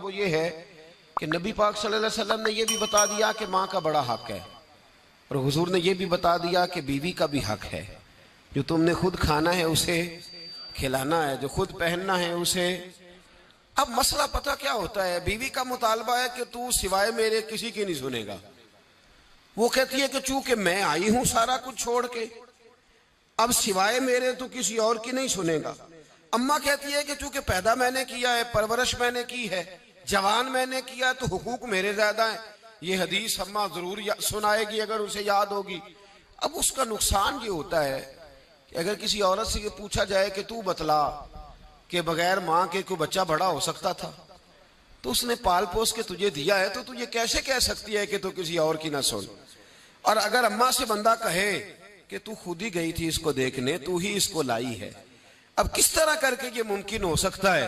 वो ये है कि नबी पाक सल्लल्लाहु अलैहि वसल्लम ने ये भी बता दिया कि माँ का बड़ा हक है, और हुजूर ने ये भी बता दिया कि बीवी का भी हक है। जो तुमने खुद खाना है उसे खिलाना है, जो खुद पहनना है उसे। अब मसला पता क्या होता है, बीवी का मुतालबा है कि तू सिवाय मेरे किसी की नहीं सुनेगा। वो कहती है कि चूंकि मैं आई हूं सारा कुछ छोड़ के, अब सिवाय मेरे तो किसी और की नहीं सुनेगा। अम्मा कहती है कि चूंकि पैदा मैंने किया है, परवरिश मैंने की है, जवान मैंने किया है, तो हुकूक मेरे ज्यादा है। ये हदीस अम्मा जरूर सुनाएगी अगर उसे याद होगी। अब उसका नुकसान ये होता है कि अगर किसी औरत से ये पूछा जाए कि तू बतला कि बगैर माँ के कोई बच्चा बड़ा हो सकता था, तो उसने पाल पोस के तुझे दिया है, तो तू ये कैसे कह सकती है कि तू किसी और की ना सुन। और अगर अम्मा से बंदा कहे कि तू खुद ही गई थी इसको देखने, तू ही इसको लाई है, अब किस तरह करके ये मुमकिन हो सकता है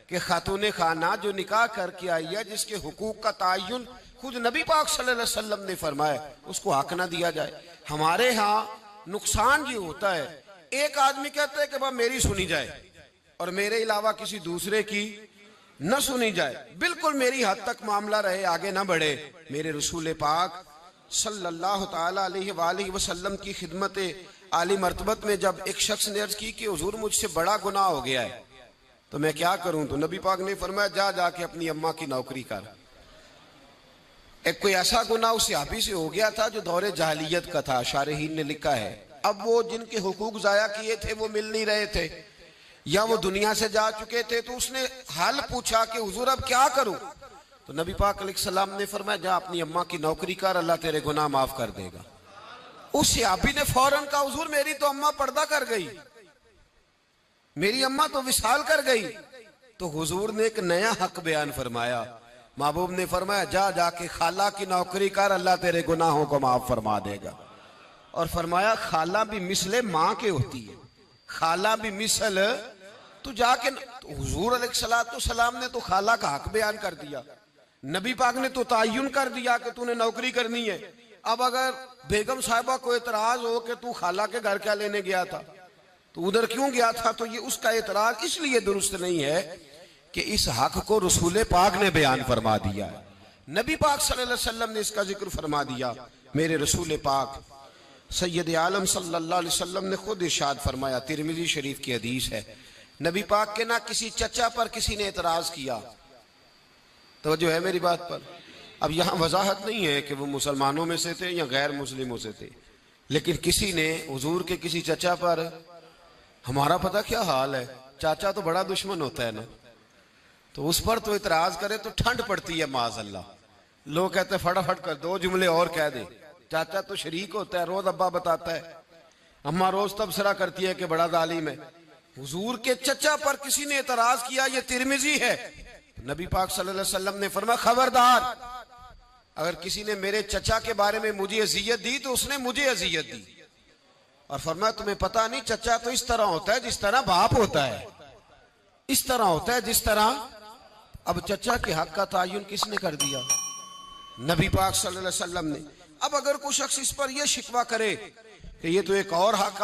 कि खातून खाना जो निकाह करके आई है, जिसके हुकूक का तायुन खुद नबी पाक सल्लल्लाहु अलैहि वसल्लम ने फरमाया, उसको हक ना दिया जाए। हमारे यहाँ नुकसान ये होता है, एक आदमी कहता है कि भाई मेरी सुनी जाए और मेरे अलावा किसी दूसरे की न सुनी जाए, बिल्कुल मेरी हद तक मामला रहे, आगे ना बढ़े। मेरे रसूल पाक सल्लल्लाहु ताला अलैहि वसल्लम की खिदमत आली मर्तबत में जब एक शख्स ने अर्ज की कि हुजूर मुझसे बड़ा गुनाह हो गया है, तो मैं क्या करूं, तो नबी पाक ने फरमाया जा जाके अपनी अम्मा की नौकरी कर। एक कोई ऐसा गुनाह उस सहाबी से हो गया था जो दौरे जहालियत का था, शारहीन ने लिखा है। अब वो जिनके हुकूक जाया किए थे वो मिल नहीं रहे थे, या वो दुनिया से जा चुके थे, तो उसने हाल पूछा कि हुजूर अब क्या करूं, तो नबी पाक अलैहिस्सलाम ने फरमाया जा अपनी अम्मा की नौकरी कर, अल्लाह तेरे गुनाह माफ कर देगा। उस सहाबी ने फौरन कहा हुजूर मेरी तो अम्मा पर्दा कर गई, मेरी अम्मा तो विसाल कर गई। तो हुजूर ने एक नया हक बयान फरमाया, महबूब ने फरमाया जा जाके खाला की नौकरी कर, अल्लाह तेरे गुनाहों को माफ फरमा देगा। और फरमाया खाला भी मिसले माँ के होती है, खाला भी मिसल, तू जाके। तो हुजूर अलैहिस्सलाम ने तो खाला का हक बयान कर दिया, नबी पाक ने तो तायुन कर दिया कि तूने नौकरी करनी है। अब अगर बेगम साहिबा को एतराज हो कि तू खाला के घर क्या लेने गया था, तो उधर क्यों गया था, तो ये उसका एतराज इसलिए दुरुस्त नहीं है कि इस हक को रसूल पाक ने बयान फरमा दिया है, नबी पाक सल्लल्लाहु अलैहि वसल्लम ने इसका जिक्र फरमा दिया। मेरे रसूल पाक सैयद आलम सल्लल्लाहु अलैहि वसल्लम ने खुद इरशाद फरमाया, तिरमिज़ी शरीफ की हदीस है, नबी पाक के ना किसी चचा पर किसी ने एतराज किया, तो जो है मेरी बात पर। अब यहाँ वजाहत नहीं है कि वो मुसलमानों में से थे या गैर मुस्लिमों से थे, लेकिन किसी ने हुजूर के किसी चचा पर, हमारा पता क्या हाल है, चाचा तो बड़ा दुश्मन होता है ना, तो उस पर तो इतराज करे तो ठंड पड़ती है माज़अल्लाह। लोग कहते हैं फटाफट कर दो जुमले और कह दे, चाचा तो शरीक होता है, रोज अब्बा बताता है, अम्मा रोज तबसरा करती है कि बड़ा जालिम है। हुजूर के चचा पर किसी ने इतराज किया, ये तिरमिज़ी है, नबी पाक सल्लल्लाहु अलैहि वसल्लम ने फरमाया खबरदार, अगर किसी ने मेरे चचा के बारे में मुझे अजियत दी तो उसने मुझे अजियत दी। और फरमाया तुम्हें पता नहीं, चचा तो इस तरह होता है जिस तरह बाप होता है, इस तरह होता है जिस तरह। अब चचा के हक का तायुन किसने कर दिया, नबी पाक सल्लल्लाहु अलैहि वसल्लम ने। अब अगर कोई शख्स इस पर यह शिकवा करे कि ये तो एक और हक